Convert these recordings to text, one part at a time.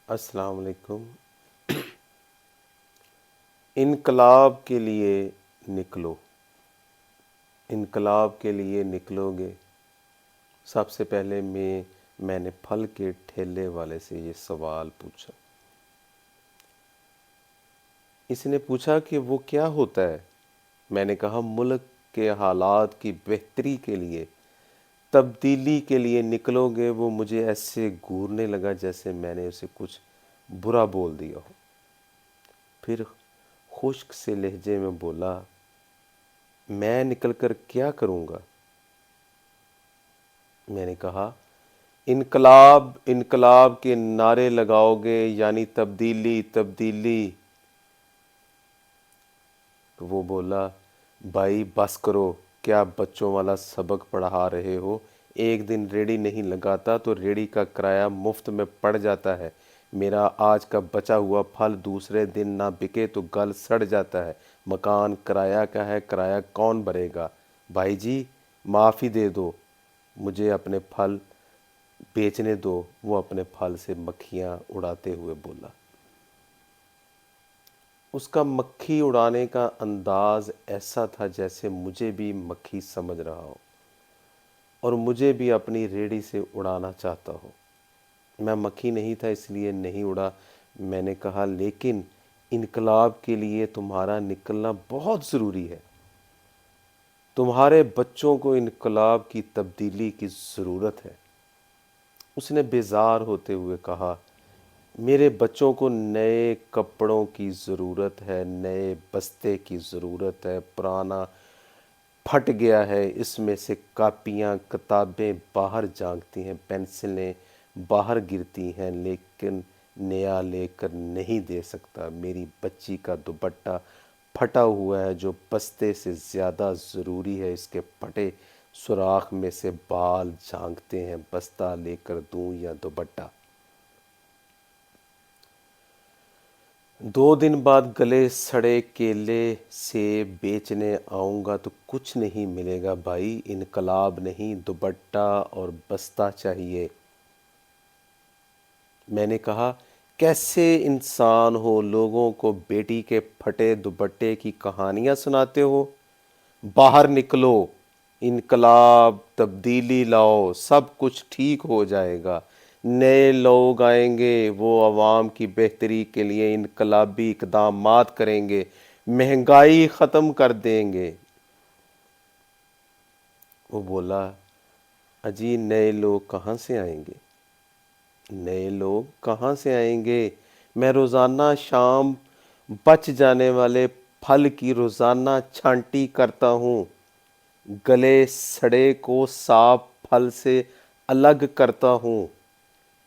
السلام علیکم۔ انقلاب کے لیے نکلو، انقلاب کے لیے نکلو گے۔ سب سے پہلے میں نے پھل کے ٹھیلے والے سے یہ سوال پوچھا۔ اس نے پوچھا کہ وہ کیا ہوتا ہے؟ میں نے کہا ملک کے حالات کی بہتری کے لیے، تبدیلی کے لیے نکلو گے۔ وہ مجھے ایسے گھورنے لگا جیسے میں نے اسے کچھ برا بول دیا ہو۔ پھر خشک سے لہجے میں بولا، میں نکل کر کیا کروں گا؟ میں نے کہا انقلاب، انقلاب کے نعرے لگاؤ گے، یعنی تبدیلی تبدیلی۔ تو وہ بولا، بھائی بس کرو، کیا بچوں والا سبق پڑھا رہے ہو؟ ایک دن ریڑھی نہیں لگاتا تو ریڑھی کا کرایہ مفت میں پڑ جاتا ہے۔ میرا آج کا بچا ہوا پھل دوسرے دن نہ بکے تو گل سڑ جاتا ہے۔ مکان کرایہ کا ہے، کرایہ کون بھرے گا؟ بھائی جی معافی دے دو، مجھے اپنے پھل بیچنے دو۔ وہ اپنے پھل سے مکھیاں اڑاتے ہوئے بولا۔ اس کا مکھی اڑانے کا انداز ایسا تھا جیسے مجھے بھی مکھی سمجھ رہا ہو اور مجھے بھی اپنی ریڑھی سے اڑانا چاہتا ہو۔ میں مکھی نہیں تھا اس لیے نہیں اڑا۔ میں نے کہا لیکن انقلاب کے لیے تمہارا نکلنا بہت ضروری ہے۔ تمہارے بچوں کو انقلاب کی تبدیلی کی ضرورت ہے۔ اس نے بیزار ہوتے ہوئے کہا، میرے بچوں کو نئے کپڑوں کی ضرورت ہے، نئے بستے کی ضرورت ہے۔ پرانا پھٹ گیا ہے، اس میں سے کاپیاں کتابیں باہر جھانکتی ہیں، پنسلیں باہر گرتی ہیں، لیکن نیا لے کر نہیں دے سکتا۔ میری بچی کا دوپٹہ پھٹا ہوا ہے جو بستے سے زیادہ ضروری ہے۔ اس کے پھٹے سوراخ میں سے بال جھانکتے ہیں، بستہ لے کر دوں یا دوپٹہ؟ 2 دن بعد گلے سڑے کیلے سیب بیچنے آؤں گا تو کچھ نہیں ملے گا بھائی۔ انقلاب نہیں، دوپٹہ اور بستہ چاہیے۔ میں نے کہا کیسے انسان ہو، لوگوں کو بیٹی کے پھٹے دوپٹے کی کہانیاں سناتے ہو؟ باہر نکلو، انقلاب تبدیلی لاؤ، سب کچھ ٹھیک ہو جائے گا۔ نئے لوگ آئیں گے، وہ عوام کی بہتری کے لیے انقلابی اقدامات کریں گے، مہنگائی ختم کر دیں گے۔ وہ بولا، اجی نئے لوگ کہاں سے آئیں گے؟ نئے لوگ کہاں سے آئیں گے؟ میں روزانہ شام بچ جانے والے پھل کی روزانہ چھانٹی کرتا ہوں، گلے سڑے کو صاف پھل سے الگ کرتا ہوں۔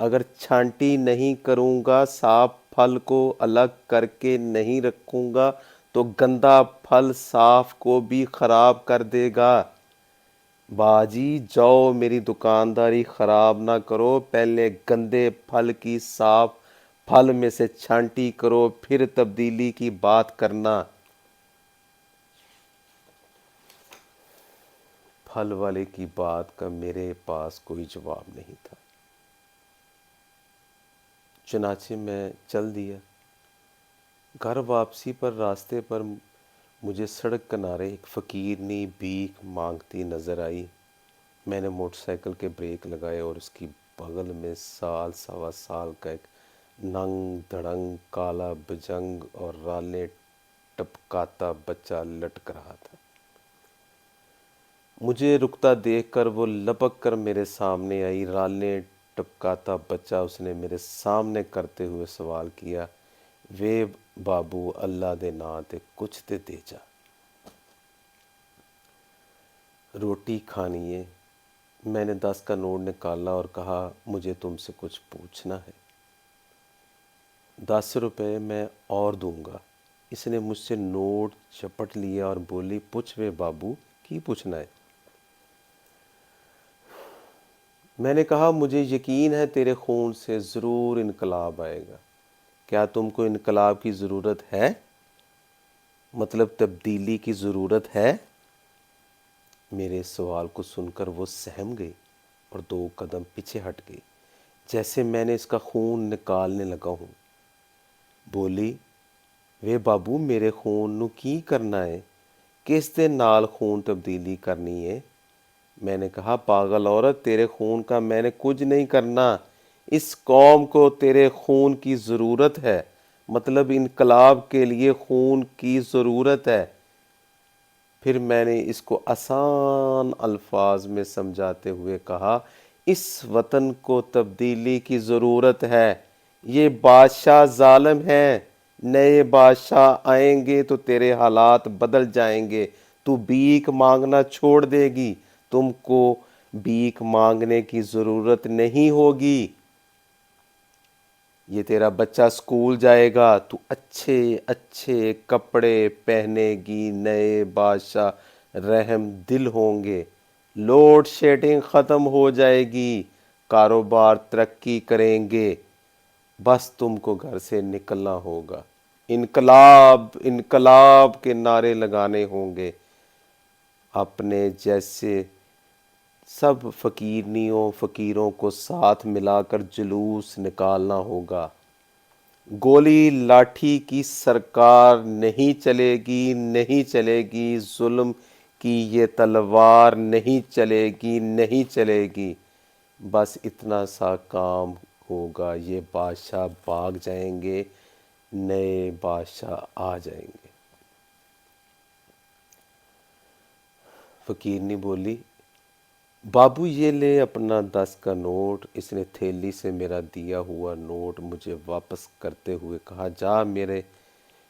اگر چھانٹی نہیں کروں گا، صاف پھل کو الگ کر کے نہیں رکھوں گا تو گندا پھل صاف کو بھی خراب کر دے گا۔ باجی جاؤ، میری دکانداری خراب نہ کرو، پہلے گندے پھل کی صاف پھل میں سے چھانٹی کرو، پھر تبدیلی کی بات کرنا۔ پھل والے کی بات کا میرے پاس کوئی جواب نہیں تھا، چنانچہ میں چل دیا۔ گھر واپسی پر راستے پر مجھے سڑک کنارے ایک فقیرنی بھیک مانگتی نظر آئی۔ میں نے موٹر سائیکل کے بریک لگائے اور اس کی بغل میں سال سوا سال کا ایک ننگ دھڑنگ کالا بجنگ اور رالیں ٹپکاتا بچہ لٹک رہا تھا۔ مجھے رکتا دیکھ کر وہ لپک کر میرے سامنے آئی۔ رالیں ٹپکاتا بچہ اس نے میرے سامنے کرتے ہوئے سوال کیا، وے بابو اللہ دے ناں تے کچھ تے دے جا، روٹی کھانی ہے؟ میں نے 10 کا نوٹ نکالا اور کہا مجھے تم سے کچھ پوچھنا ہے۔ 10 روپے میں اور دوں گا۔ اس نے مجھ سے نوٹ چپٹ لیا اور بولی، پوچھ وے بابو، کی پوچھنا ہے؟ میں نے کہا مجھے یقین ہے تیرے خون سے ضرور انقلاب آئے گا۔ کیا تم کو انقلاب کی ضرورت ہے؟ مطلب تبدیلی کی ضرورت ہے؟ میرے سوال کو سن کر وہ سہم گئی اور 2 قدم پیچھے ہٹ گئی۔ جیسے میں نے اس کا خون نکالنے لگا ہوں۔ بولی، وے بابو میرے خون نو کی کرنا ہے؟ کس دے نال خون تبدیلی کرنی ہے؟ میں نے کہا، پاگل عورت، تیرے خون کا میں نے کچھ نہیں کرنا، اس قوم کو تیرے خون کی ضرورت ہے، مطلب انقلاب کے لیے خون کی ضرورت ہے۔ پھر میں نے اس کو آسان الفاظ میں سمجھاتے ہوئے کہا، اس وطن کو تبدیلی کی ضرورت ہے، یہ بادشاہ ظالم ہیں، نئے بادشاہ آئیں گے تو تیرے حالات بدل جائیں گے، تو بھیک مانگنا چھوڑ دے گی، تم کو بھیک مانگنے کی ضرورت نہیں ہوگی، یہ تیرا بچہ سکول جائے گا، تو اچھے اچھے کپڑے پہنے گی، نئے بادشاہ رحم دل ہوں گے، لوڈ شیڈنگ ختم ہو جائے گی، کاروبار ترقی کریں گے، بس تم کو گھر سے نکلنا ہوگا، انقلاب انقلاب کے نعرے لگانے ہوں گے، اپنے جیسے سب فقیروں کو ساتھ ملا کر جلوس نکالنا ہوگا، گولی لاٹھی کی سرکار نہیں چلے گی، نہیں چلے گی، ظلم کی یہ تلوار نہیں چلے گی، نہیں چلے گی، بس اتنا سا کام ہوگا، یہ بادشاہ بھاگ جائیں گے، نئے بادشاہ آ جائیں گے۔ فقیرنی بولی، بابو یہ لے اپنا 10 کا نوٹ۔ اس نے تھیلی سے میرا دیا ہوا نوٹ مجھے واپس کرتے ہوئے کہا، جا میرے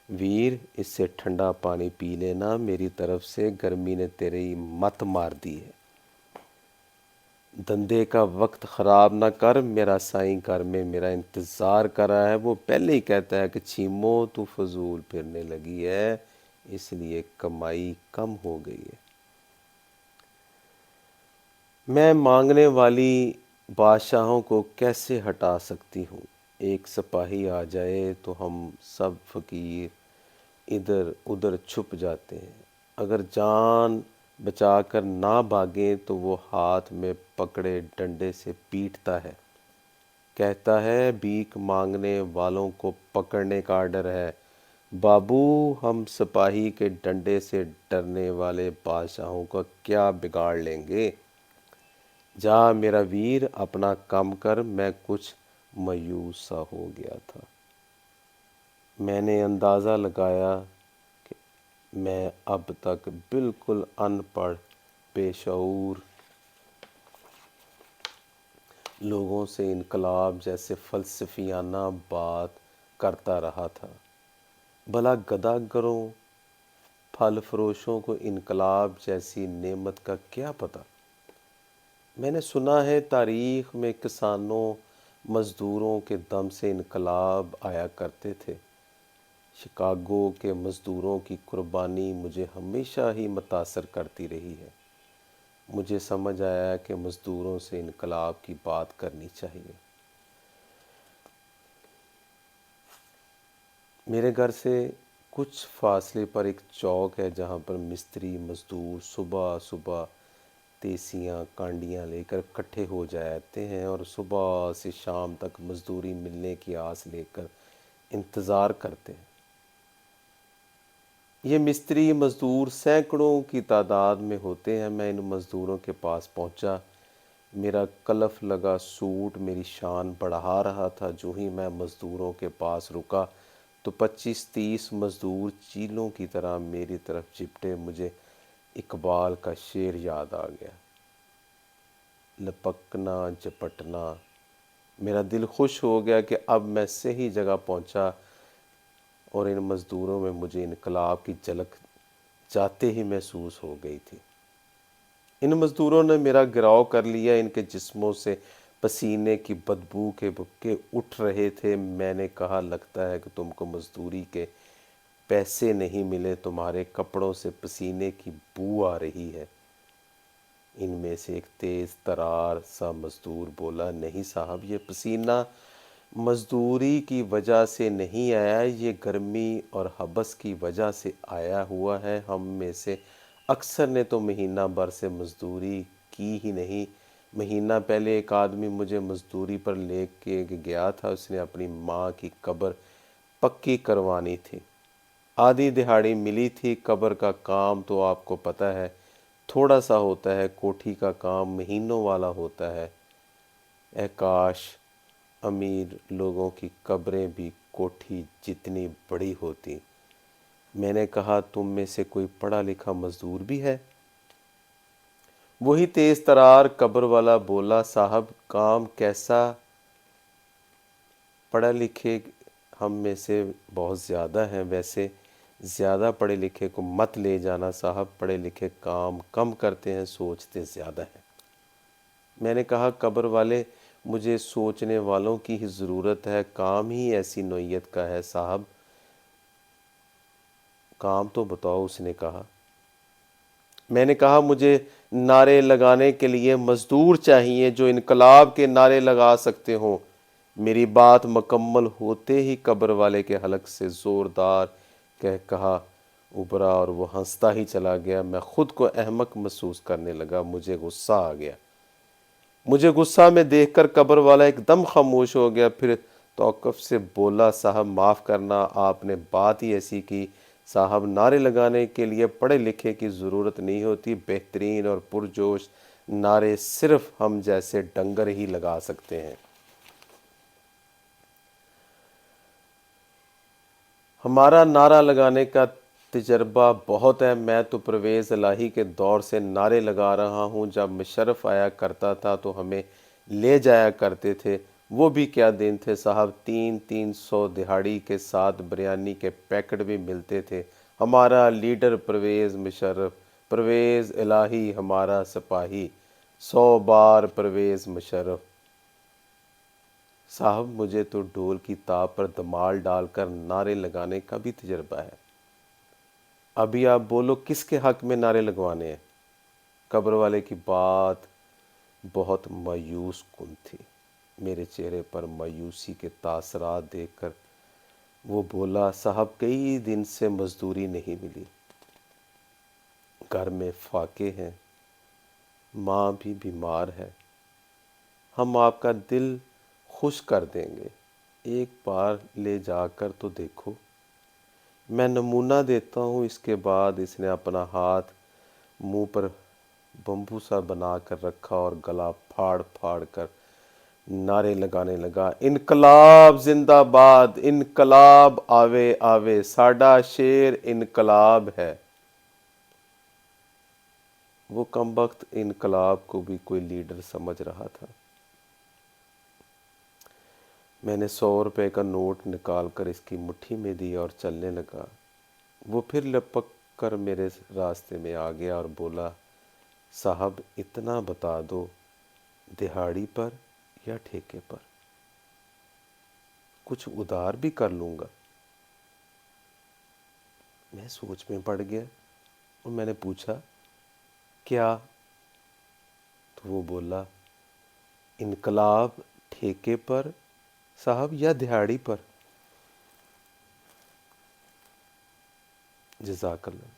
ویر، اس سے ٹھنڈا پانی پی لینا، میری طرف سے، گرمی نے تیری مت مار دی ہے، دندے کا وقت خراب نہ کر، میرا سائیں گھر میں میرا انتظار کر رہا ہے، وہ پہلے ہی کہتا ہے کہ چھیمو تو فضول پھرنے لگی ہے، اس لیے کمائی کم ہو گئی ہے۔ میں مانگنے والی بادشاہوں کو کیسے ہٹا سکتی ہوں؟ ایک سپاہی آ جائے تو ہم سب فقیر ادھر ادھر چھپ جاتے ہیں، اگر جان بچا کر نہ بھاگیں تو وہ ہاتھ میں پکڑے ڈنڈے سے پیٹتا ہے، کہتا ہے بھیک مانگنے والوں کو پکڑنے کا آرڈر ہے۔ بابو، ہم سپاہی کے ڈنڈے سے ڈرنے والے بادشاہوں کا کیا بگاڑ لیں گے؟ جا میرا ویر، اپنا کام کر۔ میں کچھ مایوس سا ہو گیا تھا، میں نے اندازہ لگایا کہ میں اب تک بالکل ان پڑھ بے شعور لوگوں سے انقلاب جیسے فلسفیانہ بات کرتا رہا تھا، بھلا گدا گروں پھل فروشوں کو انقلاب جیسی نعمت کا کیا پتہ؟ میں نے سنا ہے تاریخ میں کسانوں مزدوروں کے دم سے انقلاب آیا کرتے تھے، شکاگو کے مزدوروں کی قربانی مجھے ہمیشہ ہی متاثر کرتی رہی ہے، مجھے سمجھ آیا کہ مزدوروں سے انقلاب کی بات کرنی چاہیے۔ میرے گھر سے کچھ فاصلے پر ایک چوک ہے جہاں پر مستری مزدور صبح صبح تیسیاں کانڈیاں لے کر اکٹھے ہو جاتے ہیں اور صبح سے شام تک مزدوری ملنے کی آس لے کر انتظار کرتے ہیں۔ یہ مستری مزدور سینکڑوں کی تعداد میں ہوتے ہیں۔ میں ان مزدوروں کے پاس پہنچا، میرا کلف لگا سوٹ میری شان بڑھا رہا تھا۔ جو ہی میں مزدوروں کے پاس رکا تو 25-30 مزدور چیلوں کی طرح میری طرف چپٹے۔ مجھے اقبال کا شعر یاد آ گیا، لپکنا جھپٹنا۔ میرا دل خوش ہو گیا کہ اب میں صحیح جگہ پہنچا، اور ان مزدوروں میں مجھے انقلاب کی جھلک جاتے ہی محسوس ہو گئی تھی۔ ان مزدوروں نے میرا گھراؤ کر لیا، ان کے جسموں سے پسینے کی بدبو کے بھبکے اٹھ رہے تھے۔ میں نے کہا، لگتا ہے کہ تم کو مزدوری کے پیسے نہیں ملے، تمہارے کپڑوں سے پسینے کی بو آ رہی ہے۔ ان میں سے ایک تیز ترار سا مزدور بولا، نہیں صاحب، یہ پسینہ مزدوری کی وجہ سے نہیں آیا، یہ گرمی اور حبس کی وجہ سے آیا ہوا ہے۔ ہم میں سے اکثر نے تو مہینہ بھر سے مزدوری کی ہی نہیں، مہینہ پہلے ایک آدمی مجھے مزدوری پر لے کے گیا تھا، اس نے اپنی ماں کی قبر پکی کروانی تھی، آدھی دہاڑی ملی تھی۔ قبر کا کام تو آپ کو پتہ ہے تھوڑا سا ہوتا ہے، کوٹھی کا کام مہینوں والا ہوتا ہے۔ اے کاش امیر لوگوں کی قبریں بھی کوٹھی جتنی بڑی ہوتی۔ میں نے کہا تم میں سے کوئی پڑھا لکھا مزدور بھی ہے؟ وہی تیز ترار قبر والا بولا، صاحب کام کیسا؟ پڑھے لکھے ہم میں سے بہت زیادہ ہیں، ویسے زیادہ پڑھے لکھے کو مت لے جانا صاحب، پڑھے لکھے کام کم کرتے ہیں، سوچتے زیادہ ہیں۔ میں نے کہا قبر والے مجھے سوچنے والوں کی ہی ضرورت ہے، کام ہی ایسی نوعیت کا ہے صاحب، کام تو بتاؤ۔ اس نے کہا، میں نے کہا مجھے نعرے لگانے کے لیے مزدور چاہیے جو انقلاب کے نعرے لگا سکتے ہوں۔ میری بات مکمل ہوتے ہی قبر والے کے حلق سے زوردار کہا ابھرا اور وہ ہنستا ہی چلا گیا۔ میں خود کو احمق محسوس کرنے لگا، مجھے غصہ آ گیا۔ مجھے غصہ میں دیکھ کر قبر والا ایک دم خاموش ہو گیا، پھر توقف سے بولا، صاحب معاف کرنا، آپ نے بات ہی ایسی کی۔ صاحب نعرے لگانے کے لیے پڑھے لکھے کی ضرورت نہیں ہوتی، بہترین اور پرجوش نعرے صرف ہم جیسے ڈنگر ہی لگا سکتے ہیں۔ ہمارا نعرہ لگانے کا تجربہ بہت ہے، میں تو پرویز الہی کے دور سے نعرے لگا رہا ہوں۔ جب مشرف آیا کرتا تھا تو ہمیں لے جایا کرتے تھے، وہ بھی کیا دن تھے صاحب، 300 دہاڑی کے ساتھ بریانی کے پیکٹ بھی ملتے تھے۔ ہمارا لیڈر پرویز مشرف، پرویز الہی ہمارا سپاہی، 100 بار پرویز مشرف۔ صاحب مجھے تو ڈھول کی تاب پر دمال ڈال کر نعرے لگانے کا بھی تجربہ ہے۔ ابھی آپ بولو کس کے حق میں نعرے لگوانے ہیں؟ قبر والے کی بات بہت مایوس کن تھی۔ میرے چہرے پر مایوسی کے تاثرات دیکھ کر وہ بولا، صاحب کئی دن سے مزدوری نہیں ملی، گھر میں فاقے ہیں، ماں بھی بیمار ہے، ہم آپ کا دل خوش کر دیں گے، ایک بار لے جا کر تو دیکھو۔ میں نمونہ دیتا ہوں۔ اس کے بعد اس نے اپنا ہاتھ منہ پر بمبو سا بنا کر رکھا اور گلا پھاڑ پھاڑ کر نعرے لگانے لگا، انقلاب زندہ باد، انقلاب آوے آوے، ساڈا شیر انقلاب ہے۔ وہ کمبخت انقلاب کو بھی کوئی لیڈر سمجھ رہا تھا۔ میں نے 100 روپے کا نوٹ نکال کر اس کی مٹھی میں دی اور چلنے لگا۔ وہ پھر لپک کر میرے راستے میں آ گیا اور بولا، صاحب اتنا بتا دو، دہاڑی پر یا ٹھیکے پر؟ کچھ ادھار بھی کر لوں گا۔ میں سوچ میں پڑ گیا اور میں نے پوچھا، کیا؟ تو وہ بولا، انقلاب ٹھیکے پر صاحب یا دہاڑی پر؟ جزاک اللہ۔